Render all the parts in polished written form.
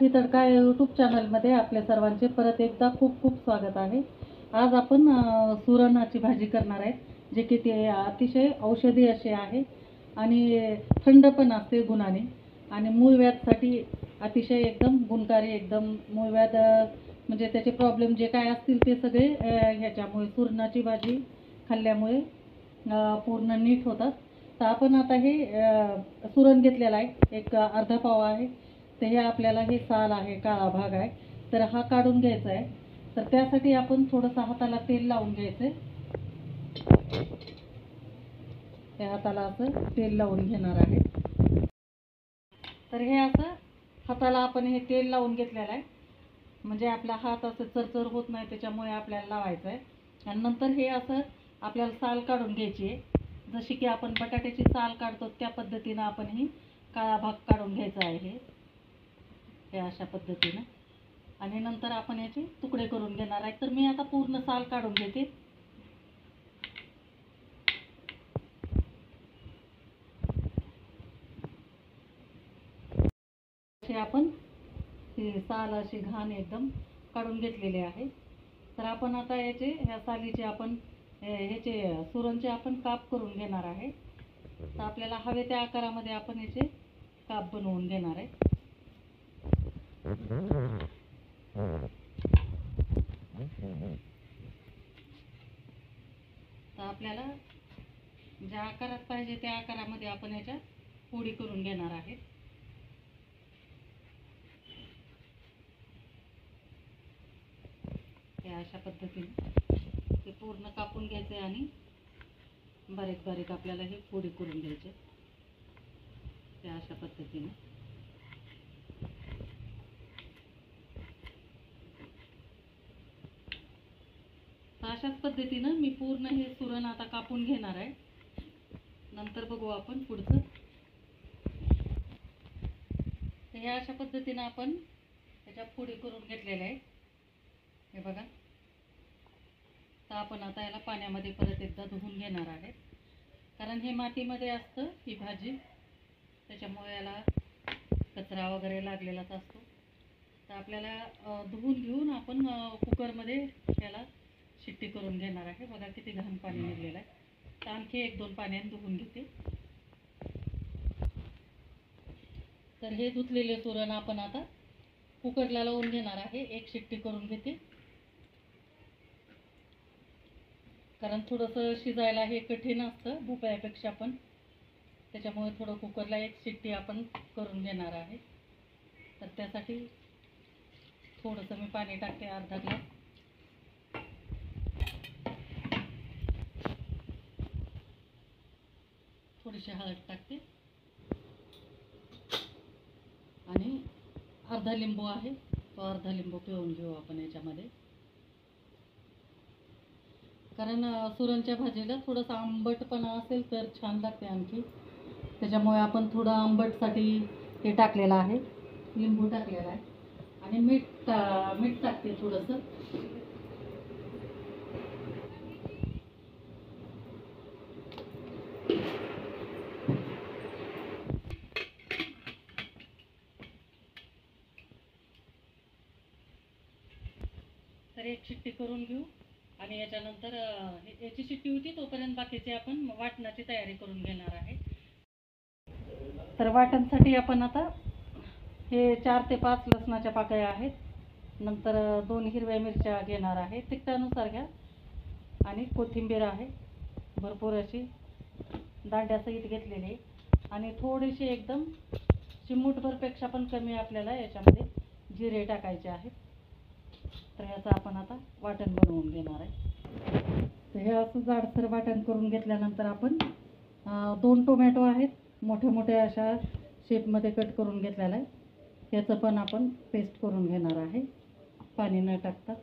मराठी तडका YouTube चॅनलमध्ये आपल्या सर्वांचे परत एकदा खूप खूप स्वागत आहे। आज आपण सुरणाची भाजी करणार आहे, जे की ते अतिशय औषधी असे आहे आणि थंड पण असते गुणाने आणि मूळव्याधसाठी अतिशय एकदम गुणकारी, एकदम मूळव्याध म्हणजे त्याचे प्रॉब्लेम जे काय असतील ते सगळे ह्याच्यामुळे सुरणाची भाजी खाल्ल्यामुळे पूर्ण नीट होतात। तर आपण आता हे सुरण घेतलेला आहे, एक अर्धा पाव आहे। तर हे आपल्याला हे साल आहे, काळा भाग आहे, तर हा काढून घ्यायचा आहे। तर त्यासाठी आपण थोडंसं हाताला तेल लावून घ्यायचं, त्या हाताला असं तेल लावून घेणार आहे। तर हे असं हाताला आपण हे तेल लावून घेतलेलं आहे, म्हणजे आपला हात असं चरचर होत नाही, त्याच्यामुळे आपल्याला लावायचं आहे। आणि नंतर हे असं आपल्याला साल काढून घ्यायची आहे, जशी की आपण बटाट्याची साल काढतो त्या पद्धतीनं आपण ही काळा भाग काढून घ्यायचा आहे, हे अशा पद्धतीनं। आणि नंतर आपण याचे तुकडे करून घेणार आहे। तर मी आता पूर्ण साल काढून घेते। हे आपण हे साल अशी घाण एकदम काढून घेतलेले आहे। तर आपण आता याचे ह्या सालीचे आपण ह्याचे सुरणचे आपण काप करून घेणार आहे। तर आपल्याला हवे त्या आकारामध्ये आपण याचे काप बनवून घेणार आहे। तर आपल्याला ज्या आकारात पाहिजे त्या आकारामध्ये आपण याच्या पोळी करून घेणार आहे। या अशा पद्धतीने ते पूर्ण कापून घ्यायचे आणि बारीक बारीक आपल्याला हे पोळी करून घ्यायचे, त्या अशा पद्धतीने। तर अशाच पद्धतीनं मी पूर्ण हे सुरण आता कापून घेणार आहे, नंतर बघू आपण पुढचं। तर ह्या अशा पद्धतीनं आपण त्याच्या पोळी करून घेतलेल्या आहे, हे बघा। तर आपण आता याला पाण्यामध्ये परत एकदा धुवून घेणार आहे, कारण हे मातीमध्ये असतं ही भाजी, त्याच्यामुळे याला कचरा वगैरे लागलेलाच असतो। तर आपल्याला धुवून घेऊन आपण कुकरमध्ये याला शिट्टी करून घेणार आहे। बघा किती घाण पाणी निघलेलं आहे, तर आणखी 1-2 पाण्याने धुवून घेते। तर हे धुतलेले सुरण आपण आता कुकरला लावून घेणार आहे, एक शिट्टी करून घेते, कारण थोडंसं शिजायला हे कठीण असतं भोपळ्यापेक्षा पण, त्याच्यामुळे थोडं कुकरला एक शिट्टी आपण करून घेणार आहे। तर त्यासाठी थोडंसं मी पाणी टाकते, अर्धा ग्लास। थोडीशी हळद टाकते आणि अर्धा लिंबू आहे, तो अर्धा लिंबू पिळून घेऊ आपण याच्यामध्ये, कारण सुरणच्या भाजीला थोडंसं आंबटपणा असेल तर छान लागते आणखी, त्याच्यामुळे आपण थोडं आंबटसाठी हे टाकलेलं आहे, लिंबू टाकलेला आहे। आणि मीठ टाकते थोडंसं। तर एक शिट्टी करून घेऊ आणि याच्यानंतर याची शिट्टी होती तोपर्यंत बाकीचे आपण वाटणाची तयारी करून घेणार आहे। तर वाटणसाठी आपण आता हे 4 ते 5 लसणाच्या पाकळ्या आहेत, नंतर 2 हिरव्या मिरच्या घेणार आहे, तिखटानुसार घ्या, आणि कोथिंबीर आहे भरपूर अशी दांड्यासहित घेतलेली आहे, आणि थोडीशी एकदम चिमूटभरपेक्षा पण कमी आपल्याला याच्यामध्ये जिरे टाकायचे आहेत। तर ह्याचं आपण आता वाटण बनवून घेणार आहे। तर हे असं जाडसर वाटण करून घेतल्यानंतर आपण 2 टोमॅटो आहेत, मोठ्या मोठ्या अशा शेपमध्ये कट करून घेतलेला आहे, याचं पण आपण पेस्ट करून घेणार आहे, पाणी न टाकता।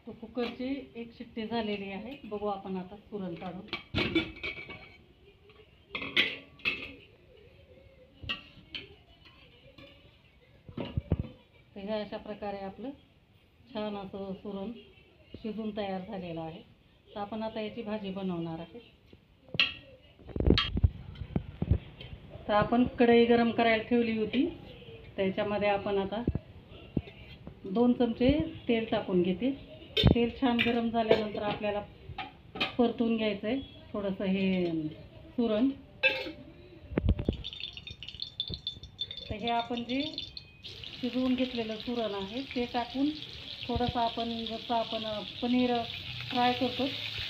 तो कुकरची एक शिट्टी झालेली आहे, बघू आपण आता सुरण काढून। तर ह्या अशा प्रकारे आपलं छान असं सुरण शिजून तयार झालेलं आहे। तर आपण आता याची भाजी बनवणार आहे। तर आपण कढई गरम करायला ठेवली होती, त्याच्यामध्ये आपण आता 2 चमचे तेल टाकून घेते. तेल छान गरम झाल्यानंतर आपल्याला परतून घ्यायचं आहे थोडंसं हे सुरण. तर हे आपण जे शिजवून घेतलेलं सुरण आहे ते टाकून थोडंसं आपण जसं आपण पनीर फ्राय करतो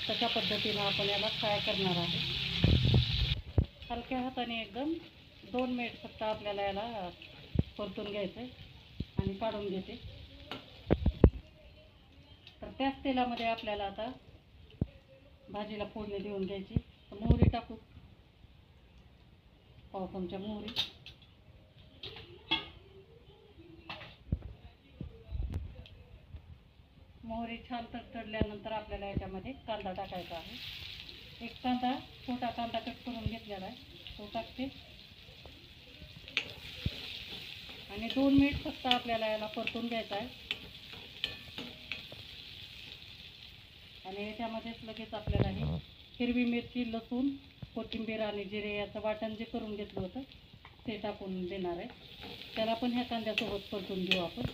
तशा पद्धतीनं आपण याला फ्राय करणार आहे. हलक्या हाताने एकदम 2 मिनिट फक्त आपल्याला याला परतून घ्यायचं आहे आणि काढून घेते. तर त्याच तेलामध्ये आपल्याला आता भाजीला फोडणी देऊन घ्यायची. तर मोहरी टाकू, पाव चमचा मोहरी. मोहरी छान तडतडल्यानंतर आपल्याला याच्यामध्ये कांदा टाकायचा आहे. एक कांदा, छोटा कांदा कट करून घेतलेला आहे तो टाकते आणि 2 मिनिट फक्त आपल्याला याला परतून घ्यायचा आहे. आणि याच्यामध्येच लगेच आपल्याला हे हिरवी मिरची, लसूण, कोथिंबीर आणि जिरे याचं वाटण जे करून घेतलं होतं ते टाकून देणार आहे. त्याला पण ह्या कांद्यासोबत परतून घेऊ आपण.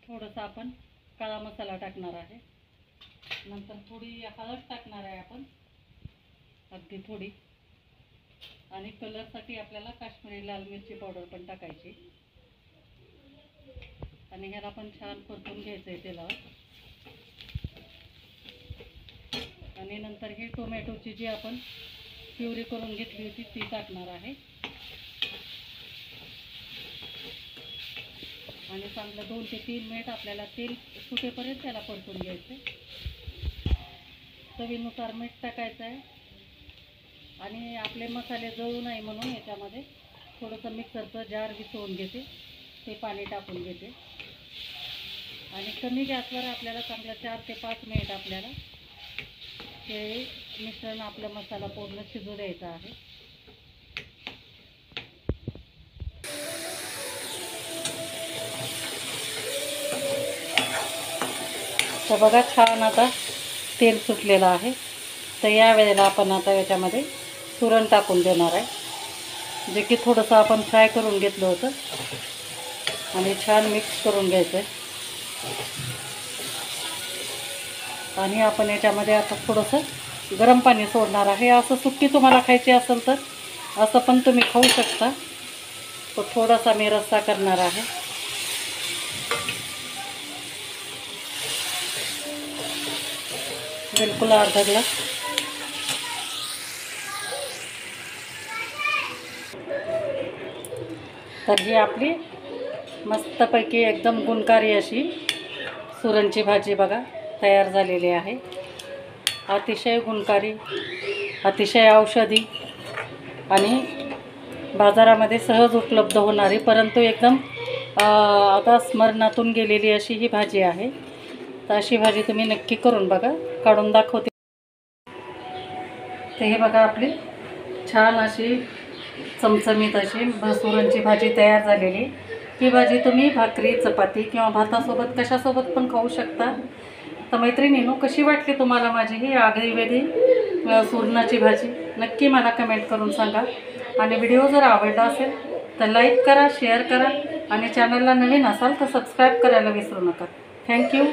थोडंसं आपण काळा मसाला टाकणार आहे. नंतर थोडी हळद टाकणार आहे आपण, अगदी थोडी. आणि कलरसाठी आपल्याला काश्मीरी लाल मिरची पावडर पण टाकायची. आणि ह्याला पण छान परतून घ्यायचं आहे तेलावर. आणि नंतर ही टोमॅटोची जी आपण प्युरी करून घेतली होती ती टाकणार आहे. आणि चांगलं 2 ते 3 मिनिट आपल्याला तेल सुटेपर्यंत त्याला परतून घ्यायचं आहे. चवीनुसार मीठ टाकायचं आहे. आणि आपले मसाले जळू नये म्हणून याच्यामध्ये थोडंसं मिक्सरचं जार विसळून घेते, ते पाणी टाकून घेते. आणि कमी गॅसवर आपल्याला चांगलं 4 ते 5 मिनिट आपल्याला हे मिश्रण आपला मसाला पूर्ण शिजू द्यायचा आहे. तर बघा छान आता तेल सुटलेलं आहे. तर या वेळेला आपण आता याच्यामध्ये सुरण टाकून देणार आहे, जे की थोडंसं आपण फ्राय करून घेतलं होतं. आणि छान मिक्स करून घ्यायचं आहे. आणि आपण याच्यामध्ये आता थोडंसं गरम पाणी सोडणार आहे. असं सुक्की तुम्हाला खायची असेल तर असं पण तुम्ही खाऊ शकता. तो थोडासा मी रस्सा करणार आहे. बिलकुल अर्धा ग्लास. तर ही आपली मस्तपैकी एकदम गुणकारी अशी सुरणची भाजी बघा तयार झालेली आहे. अतिशय गुणकारी, अतिशय औषधी आणि बाजारामध्ये सहज उपलब्ध होणारी, परंतु एकदम आता स्मरणातून गेलेली अशी ही भाजी आहे. तर अशी भाजी तुम्ही नक्की करून बघा. काढून दाखवते. तर हे बघा आपली छान अशी चमचमीत अशी सुरणची भाजी तयार झालेली. ही भाजी तुम्ही भाकरी, चपाती किंवा भातासोबत कशासोबत पण खाऊ शकता. तर मैत्रिणींनो, कशी वाटली तुम्हाला माझी ही आगळीवेगळी सुरणाची भाजी? नक्की मला कमेंट करून सांगा. आणि व्हिडिओ जर आवडला असेल तर लाईक करा, शेअर करा आणि चॅनलला नवीन असाल तर सबस्क्राईब करायला विसरू नका. थँक्यू.